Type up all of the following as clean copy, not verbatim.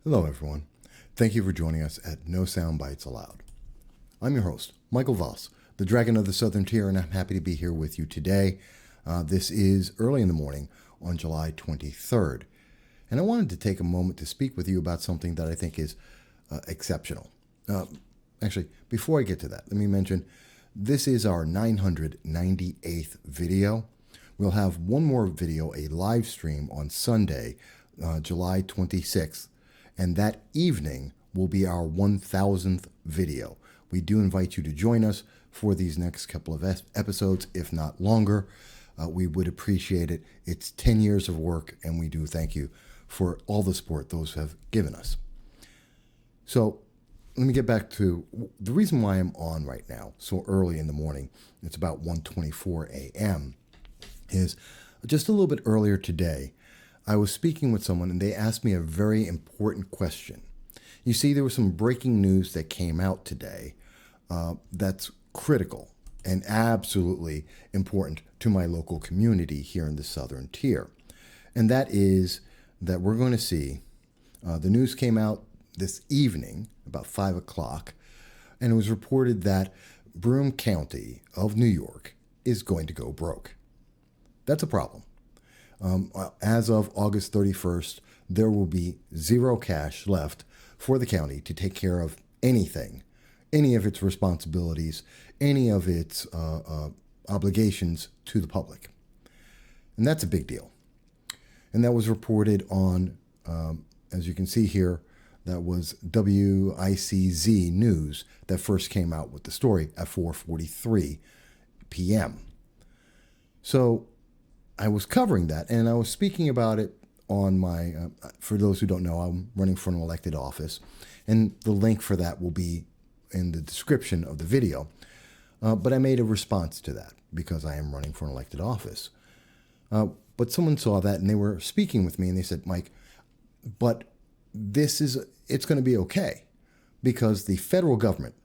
Hello, everyone. Thank you for joining us at No Soundbites Allowed. I'm your host, Michael Voss, the Dragon of the Southern Tier, and I'm happy to be here with you today. This is early in the morning on July 23rd, and I wanted to take a moment to speak with you about something that I think is exceptional. Actually, before I get to that, let me mention this is our 998th video. We'll have one more video, a live stream on Sunday, July 26th. And that evening will be our 1000th video. We do invite you to join us for these next couple of episodes, if not longer. We would appreciate it. It's 10 years of work, and we do thank you for all the support those have given us. So let me get back to the reason why I'm on right now so early in the morning. It's about 1:24 a.m. is just a little bit earlier today. I was speaking with someone and they asked me a very important question. You see, there was some breaking news that came out today that's critical and absolutely important to my local community here in the Southern Tier. And that is that we're going to see, the news came out this evening about 5 o'clock, and it was reported that Broome County of New York is going to go broke. That's a problem. As of August 31st, there will be zero cash left for the county to take care of anything, any of its responsibilities, any of its obligations to the public. And that's a big deal. And that was reported on, as you can see here, that was WICZ News that first came out with the story at 4:43 p.m. So I was covering that, and I was speaking about it on my, for those who don't know, I'm running for an elected office, and the link for that will be in the description of the video. But I made a response to that because I am running for an elected office. But someone saw that, and they were speaking with me, and they said, Mike, but it's going to be okay because the federal government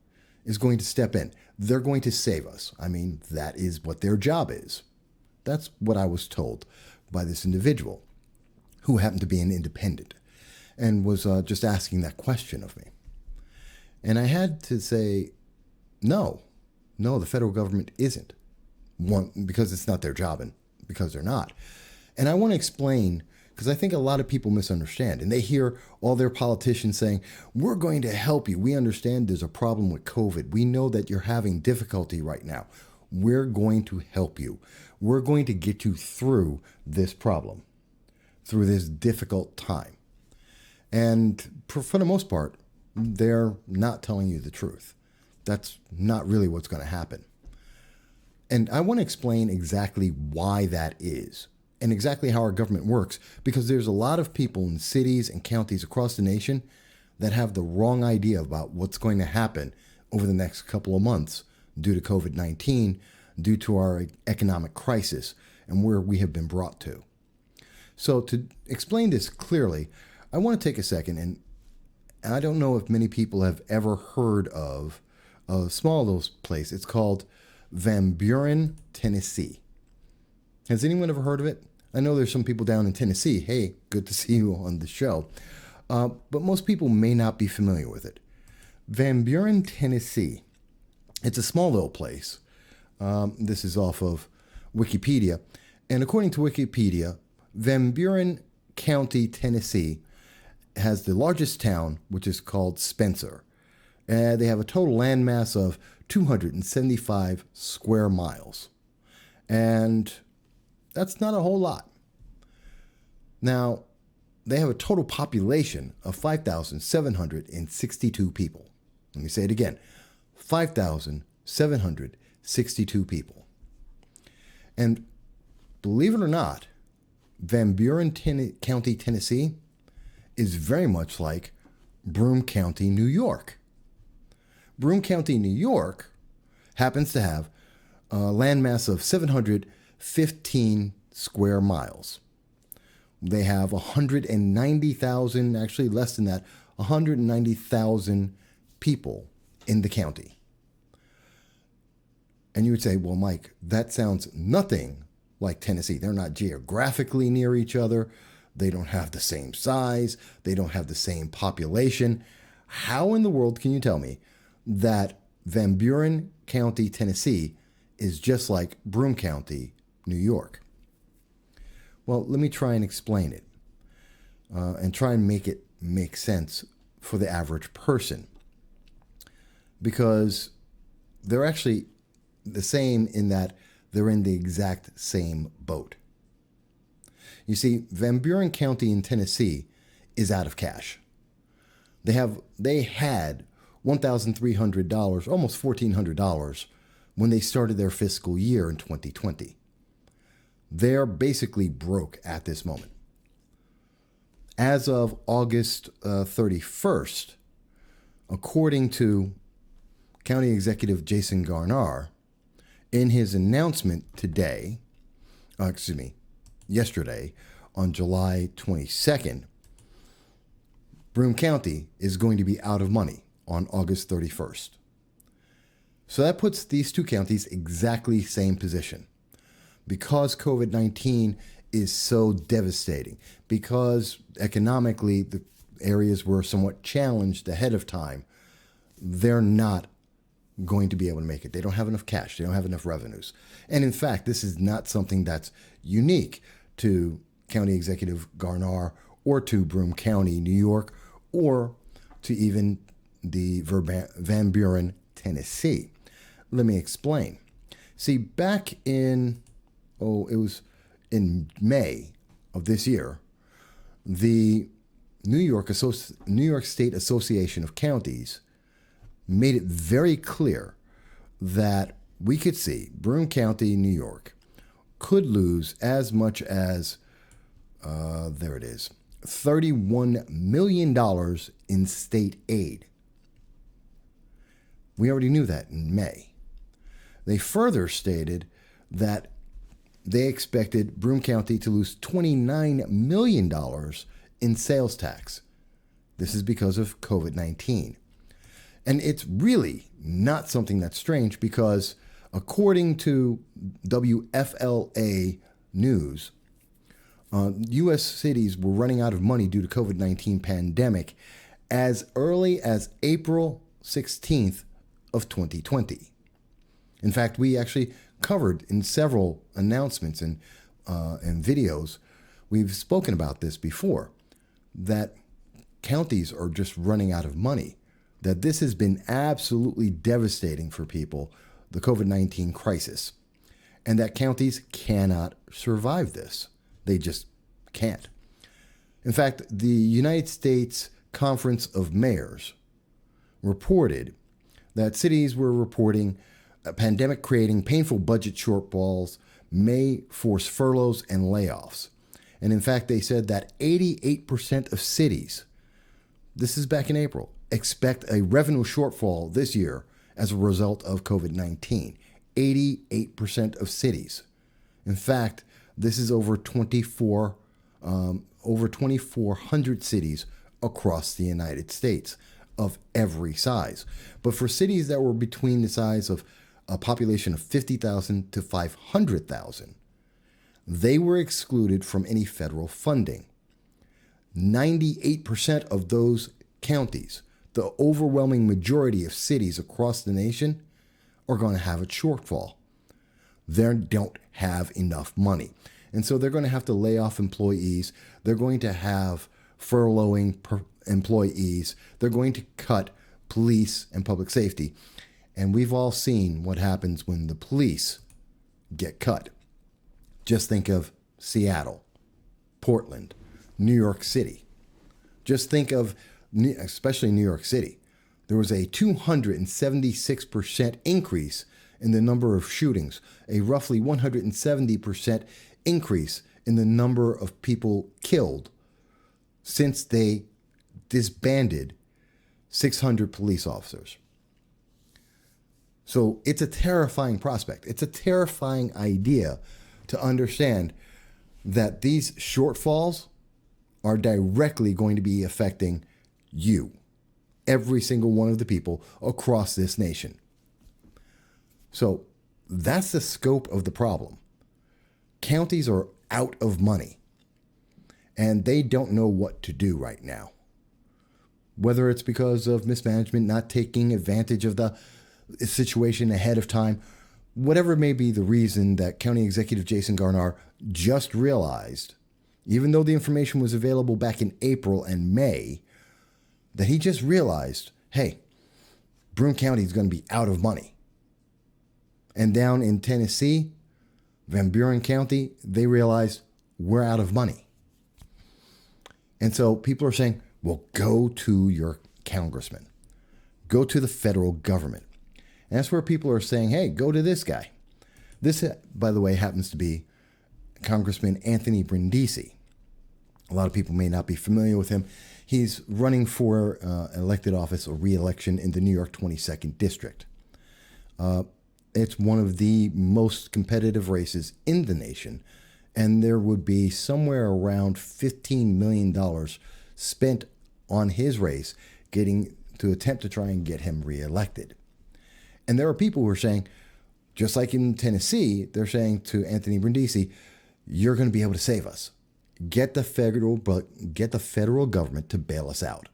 is going to step in. They're going to save us. I mean, that is what their job is. That's what I was told by this individual who happened to be an independent and was just asking that question of me. And I had to say, no, the federal government isn't. One, because it's not their job and because they're not. And I want to explain, because I think a lot of people misunderstand and they hear all their politicians saying, we're going to help you. We understand there's a problem with COVID. We know that you're having difficulty right now. We're going to help you. We're going to get you through this problem, through this difficult time. And for the most part, they're not telling you the truth. That's not really what's going to happen. And I want to explain exactly why that is and exactly how our government works, because there's a lot of people in cities and counties across the nation that have the wrong idea about what's going to happen over the next couple of months due to COVID-19, due to our economic crisis and where we have been brought to. So to explain this clearly, I want to take a second, and I don't know if many people have ever heard of a small little place. It's called Van Buren, Tennessee. Has anyone ever heard of it? I know there's some people down in Tennessee. Hey, good to see you on the show. But most people may not be familiar with it. Van Buren, Tennessee. It's a small little place. This is off of Wikipedia. And according to Wikipedia, Van Buren County, Tennessee, has the largest town, which is called Spencer. They have a total landmass of 275 square miles. And that's not a whole lot. Now, they have a total population of 5,762 people. Let me say it again. 5,762 people. And believe it or not, Van Buren County, Tennessee is very much like Broome County, New York. Broome County, New York happens to have a landmass of 715 square miles. They have 190,000, actually less than that, 190,000 people in the county. And you would say, well, Mike, that sounds nothing like Tennessee. They're not geographically near each other. They don't have the same size. They don't have the same population. How in the world can you tell me that Van Buren County, Tennessee is just like Broome County, New York? Well, let me try and explain it and try and make it make sense for the average person, because they're actually the same in that they're in the exact same boat. You see, Van Buren County in Tennessee is out of cash. They had $1,300, almost $1,400 when they started their fiscal year in 2020. They're basically broke at this moment. As of August 31st, according to County Executive Jason Garnar, in his announcement yesterday, on July 22nd, Broome County is going to be out of money on August 31st. So that puts these two counties exactly same position. Because COVID-19 is so devastating, because economically the areas were somewhat challenged ahead of time, they're not going to be able to make it. They don't have enough cash. They don't have enough revenues. And in fact, this is not something that's unique to County Executive Garnar or to Broome County, New York, or to even the Van Buren, Tennessee. Let me explain. See, back in, it was in May of this year, the New York State Association of Counties made it very clear that we could see Broome County, New York, could lose as much as, $31 million in state aid. We already knew that in May. They further stated that they expected Broome County to lose $29 million in sales tax. This is because of COVID-19. And it's really not something that's strange, because according to WFLA News, U.S. cities were running out of money due to COVID-19 pandemic as early as April 16th of 2020. In fact, we actually covered in several announcements and videos, we've spoken about this before, that counties are just running out of money, that this has been absolutely devastating for people, the COVID-19 crisis, and that counties cannot survive this. They just can't. In fact, the United States Conference of Mayors reported that cities were reporting a pandemic creating painful budget shortfalls may force furloughs and layoffs. And in fact, they said that 88% of cities, this is back in April, expect a revenue shortfall this year as a result of COVID-19. 88% of cities. In fact, this is over 2,400 cities across the United States of every size. But for cities that were between the size of a population of 50,000 to 500,000, they were excluded from any federal funding. 98% of those counties, the overwhelming majority of cities across the nation, are going to have a shortfall. They don't have enough money. And so they're going to have to lay off employees. They're going to have furloughing employees. They're going to cut police and public safety. And we've all seen what happens when the police get cut. Just think of Seattle, Portland, New York City. Just think of, especially New York City. There was a 276% increase in the number of shootings, a roughly 170% increase in the number of people killed since they disbanded 600 police officers. So it's a terrifying prospect. It's a terrifying idea to understand that these shortfalls are directly going to be affecting you, every single one of the people across this nation. So that's the scope of the problem. Counties are out of money. and they don't know what to do right now. Whether it's because of mismanagement, not taking advantage of the situation ahead of time, whatever may be the reason that County Executive Jason Garnar just realized, even though the information was available back in April and May, that he just realized, hey, Broome County is going to be out of money. And down in Tennessee, Van Buren County, they realized we're out of money. And so people are saying, well, go to your congressman. Go to the federal government. And that's where people are saying, hey, go to this guy. This, by the way, happens to be Congressman Anthony Brindisi. A lot of people may not be familiar with him. He's running for elected office or re-election in the New York 22nd District. It's one of the most competitive races in the nation, and there would be somewhere around $15 million spent on his race to attempt to try and get him reelected. And there are people who are saying, just like in Tennessee, they're saying to Anthony Brindisi, you're going to be able to save us. Get the federal government to bail us out.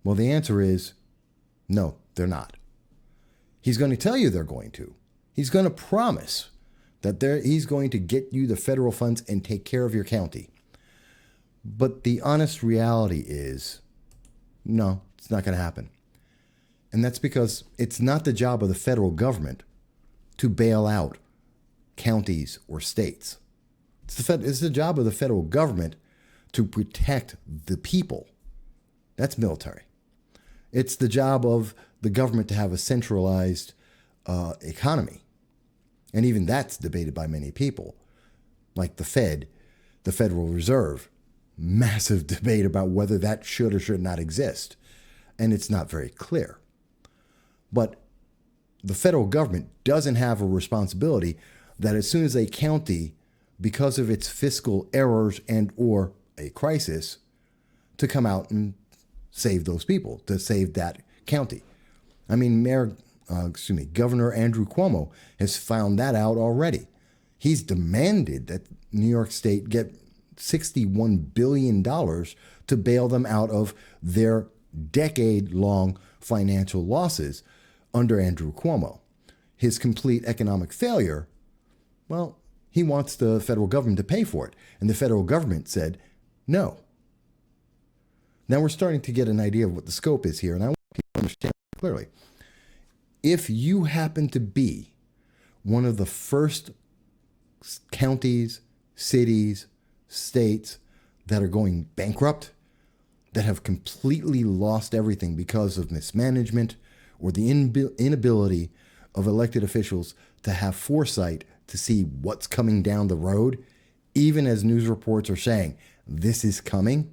Well, the answer is no, they're not. He's going to tell you they're going to. He's going to promise that he's going to get you the federal funds and take care of your county. But the honest reality is, no, it's not going to happen. And that's because it's not the job of the federal government to bail out counties or states. It's the job of the federal government to protect the people. That's military. It's the job of the government to have a centralized economy. And even that's debated by many people, like the Fed, the Federal Reserve. Massive debate about whether that should or should not exist. And it's not very clear. But the federal government doesn't have a responsibility that as soon as a county, because of its fiscal errors and or a crisis, to come out and save those people, to save that county. I mean, Governor Andrew Cuomo has found that out already. He's demanded that New York State get $61 billion to bail them out of their decade-long financial losses under Andrew Cuomo. His complete economic failure, well, he wants the federal government to pay for it. And the federal government said, no. Now we're starting to get an idea of what the scope is here, and I want people to understand clearly. If you happen to be one of the first counties, cities, states that are going bankrupt, that have completely lost everything because of mismanagement or the inability of elected officials to have foresight to see what's coming down the road, even as news reports are saying this is coming.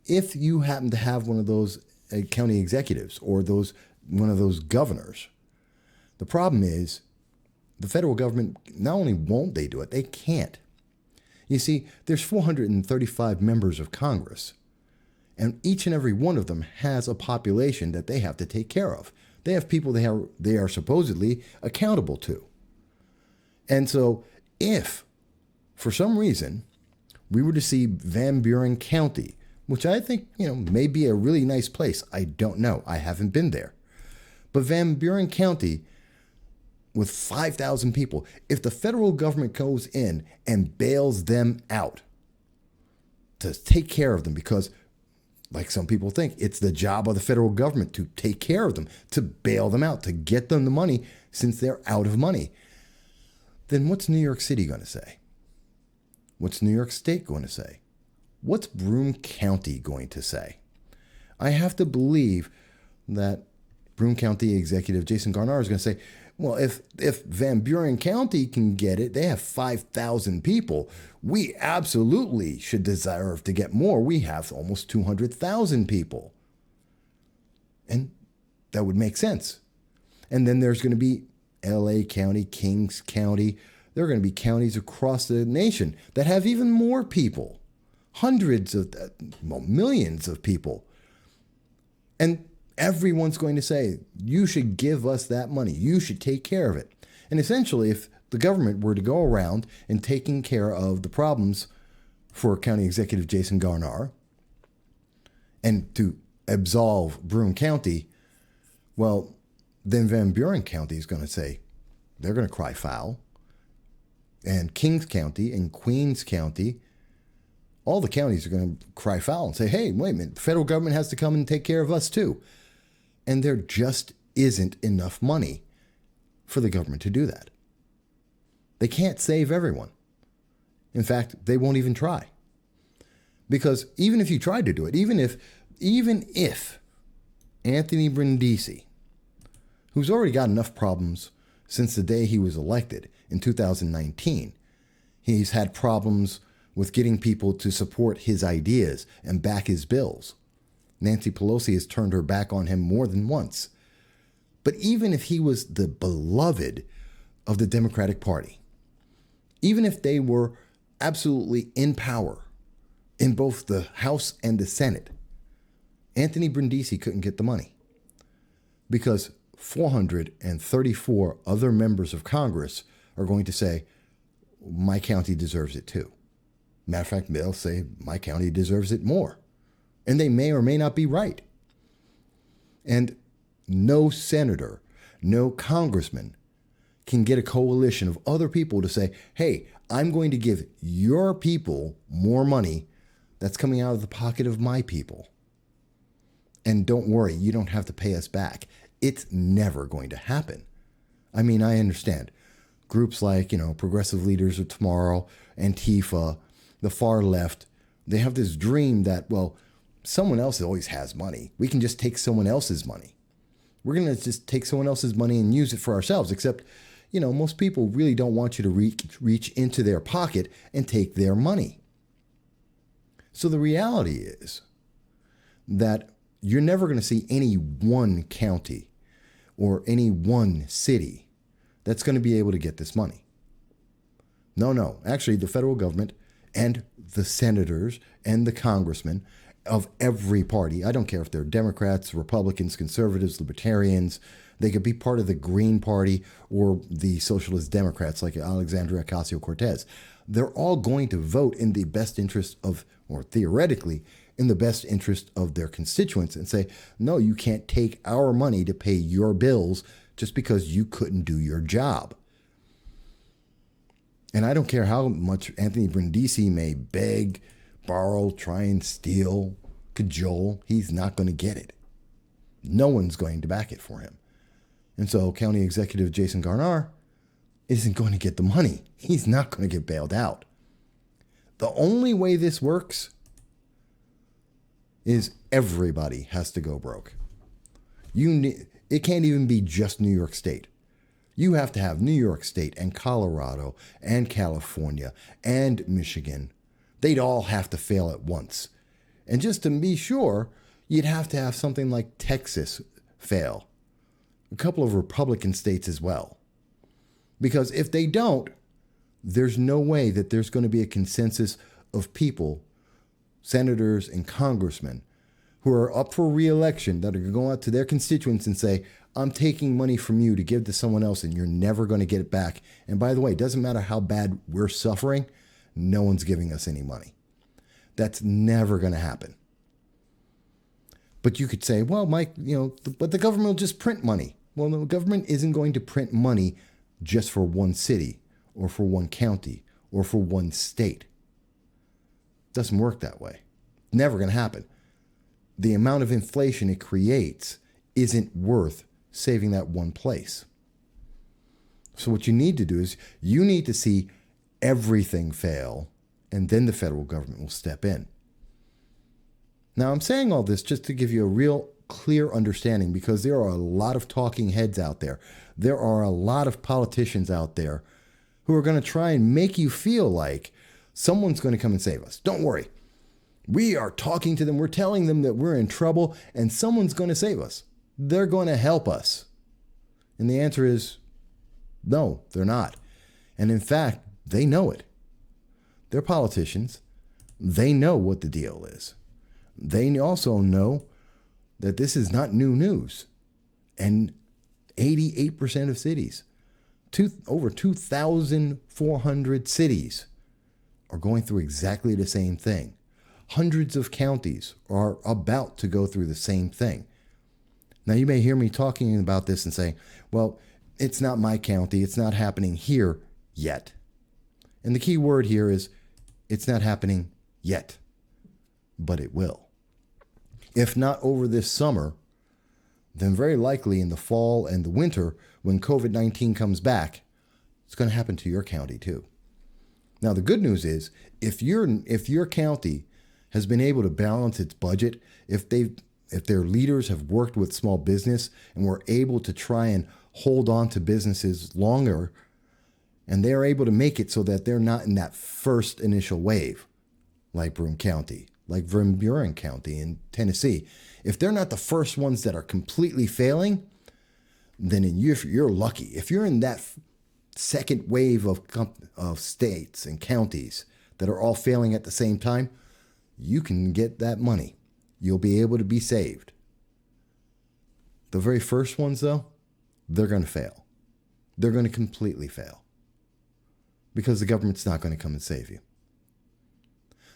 If you happen to have one of those county executives or one of those governors, the problem is the federal government, not only won't they do it, they can't. You see, there's 435 members of Congress, and each and every one of them has a population that they have to take care of. They have people they are supposedly accountable to. And so if, for some reason, we were to see Van Buren County, which I think, may be a really nice place. I don't know. I haven't been there. But Van Buren County, with 5,000 people, if the federal government goes in and bails them out to take care of them, because like some people think, it's the job of the federal government to take care of them, to bail them out, to get them the money since they're out of money, then what's New York City going to say? What's New York State going to say? What's Broome County going to say? I have to believe that Broome County Executive Jason Garnar is going to say, well, if Van Buren County can get it, they have 5,000 people. We absolutely should deserve to get more. We have almost 200,000 people. And that would make sense. And then there's going to be LA County, Kings County. There are going to be counties across the nation that have even more people. Hundreds of, millions of people. And everyone's going to say, you should give us that money. You should take care of it. And essentially, if the government were to go around and taking care of the problems for County Executive Jason Garnar and to absolve Broome County, well, then Van Buren County is going to say they're going to cry foul. And Kings County and Queens County, all the counties are going to cry foul and say, hey, wait a minute, the federal government has to come and take care of us too. And there just isn't enough money for the government to do that. They can't save everyone. In fact, they won't even try. Because even if you tried to do it, even if Anthony Brindisi, who's already got enough problems since the day he was elected in 2019, he's had problems with getting people to support his ideas and back his bills. Nancy Pelosi has turned her back on him more than once. But even if he was the beloved of the Democratic Party, even if they were absolutely in power in both the House and the Senate, Anthony Brindisi couldn't get the money because 434 other members of Congress are going to say, my county deserves it too. Matter of fact, they'll say, my county deserves it more. And they may or may not be right. And no senator, no congressman can get a coalition of other people to say, hey, I'm going to give your people more money that's coming out of the pocket of my people. And don't worry, you don't have to pay us back. It's never going to happen. I mean, I understand. Groups like, Progressive Leaders of Tomorrow, Antifa, the far left, they have this dream that, well, someone else always has money. We can just take someone else's money. We're going to just take someone else's money and use it for ourselves, except, most people really don't want you to reach into their pocket and take their money. So the reality is that you're never going to see any one county or any one city that's going to be able to get this money. No. Actually, the federal government and the senators and the congressmen of every party, I don't care if they're Democrats, Republicans, conservatives, libertarians, they could be part of the Green Party or the Socialist Democrats like Alexandria Ocasio-Cortez. They're all going to vote in the best interest of, or theoretically, in the best interest of their constituents and say, no, you can't take our money to pay your bills just because you couldn't do your job. And I don't care how much Anthony Brindisi may beg, borrow, try and steal, cajole, he's not going to get it. No one's going to back it for him. And so County Executive Jason Garnar isn't going to get the money. He's not going to get bailed out. The only way this works is everybody has to go broke. It can't even be just New York State. You have to have New York State and Colorado and California and Michigan. They'd all have to fail at once. And just to be sure, you'd have to have something like Texas fail. A couple of Republican states as well. Because if they don't, there's no way that there's going to be a consensus of people, senators and congressmen, who are up for re-election that are going to go out to their constituents and say, I'm taking money from you to give to someone else and you're never going to get it back. And by the way, it doesn't matter how bad we're suffering, no one's giving us any money. That's never going to happen. But you could say, well, Mike, but the government will just print money. Well, the government isn't going to print money just for one city or for one county or for one state. It doesn't work that way. Never going to happen. The amount of inflation it creates isn't worth saving that one place. So what you need to do is you need to see everything fail, and then the federal government will step in. Now, I'm saying all this just to give you a real clear understanding, because there are a lot of talking heads out there. There are a lot of politicians out there who are going to try and make you feel like someone's going to come and save us. Don't worry. We are talking to them. We're telling them that we're in trouble and someone's going to save us. They're going to help us. And the answer is no, they're not. And in fact, they know it. They're politicians. They know what the deal is. They also know that this is not new news. And 88% of cities, over 2,400 cities, are going through exactly the same thing. Hundreds of counties are about to go through the same thing. Now, you may hear me talking about this and say, well, it's not my county. It's not happening here yet. And the key word here is it's not happening yet, but it will. If not over this summer, then very likely in the fall and the winter, when COVID-19 comes back, it's going to happen to your county too. Now, the good news is if your county has been able to balance its budget, if their leaders have worked with small business and were able to try and hold on to businesses longer, and they're able to make it so that they're not in that first initial wave, like Broome County, like Van Buren County in Tennessee. If they're not the first ones that are completely failing, then you're lucky. If you're in that second wave of states and counties that are all failing at the same time, you can get that money. You'll be able to be saved. The very first ones, though, they're going to fail. They're going to completely fail because the government's not going to come and save you.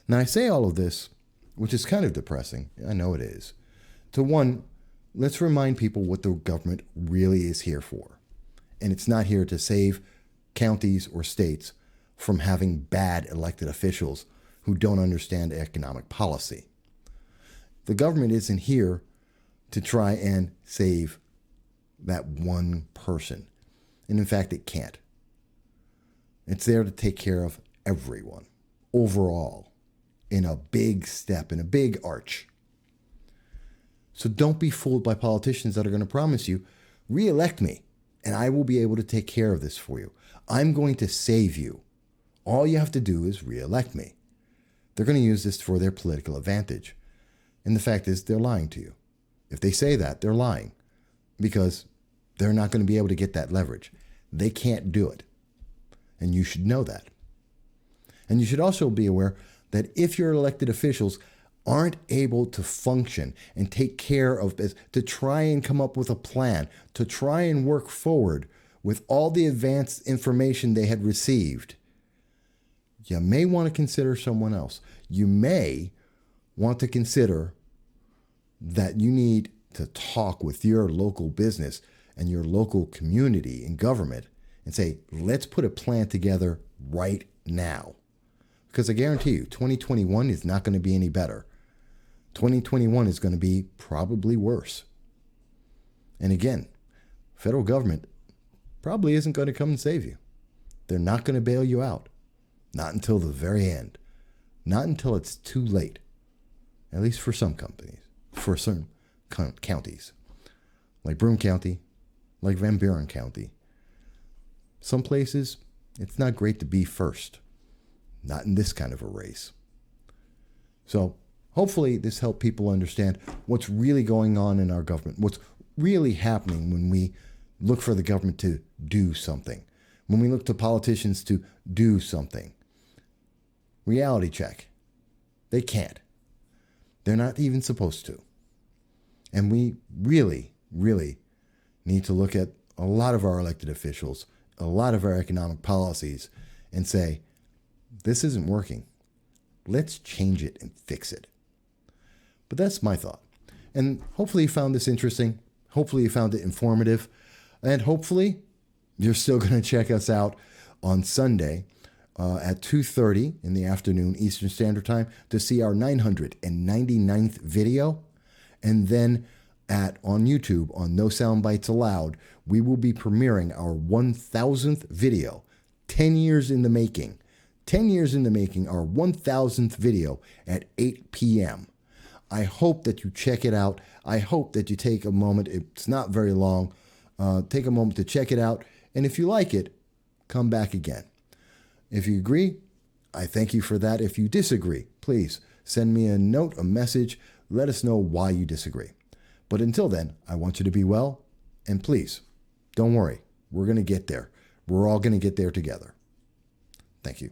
Now, I say all of this, which is kind of depressing. I know it is. To one, let's remind people what the government really is here for. And it's not here to save counties or states from having bad elected officials who don't understand economic policy. The government isn't here to try and save that one person. And in fact, it can't. It's there to take care of everyone overall in a big step, in a big arch. So don't be fooled by politicians that are going to promise you, re-elect me, and I will be able to take care of this for you. I'm going to save you. All you have to do is re-elect me. They're going to use this for their political advantage. And the fact is, they're lying to you. If they say that, they're lying because they're not going to be able to get that leverage. They can't do it. And you should know that. And you should also be aware that if your elected officials aren't able to function and take care of this, to try and come up with a plan, to try and work forward with all the advanced information they had received, you may want to consider someone else. You may want to consider that you need to talk with your local business and your local community and government and say, let's put a plan together right now. Because I guarantee you, 2021 is not going to be any better. 2021 is going to be probably worse. And again, federal government probably isn't going to come and save you. They're not going to bail you out. Not until the very end. Not until it's too late. At least for some companies. For certain counties. Like Broome County. Like Van Buren County. Some places, it's not great to be first. Not in this kind of a race. So, hopefully this helped people understand what's really going on in our government. What's really happening when we look for the government to do something. When we look to politicians to do something. Reality check. They can't. They're not even supposed to. And we really, really need to look at a lot of our elected officials, a lot of our economic policies, and say, this isn't working. Let's change it and fix it. But that's my thought. And hopefully you found this interesting. Hopefully you found it informative. And hopefully you're still going to check us out on Sunday at 2:30 in the afternoon Eastern Standard Time to see our 999th video. And then on YouTube, on No Soundbites Allowed, we will be premiering our 1000th video. 10 years in the making. 10 years in the making, our 1000th video at 8 p.m. I hope that you check it out. I hope that you take a moment. It's not very long. Take a moment to check it out. And if you like it, come back again. If you agree, I thank you for that. If you disagree, please send me a note, a message. Let us know why you disagree. But until then, I want you to be well. And please, don't worry. We're going to get there. We're all going to get there together. Thank you.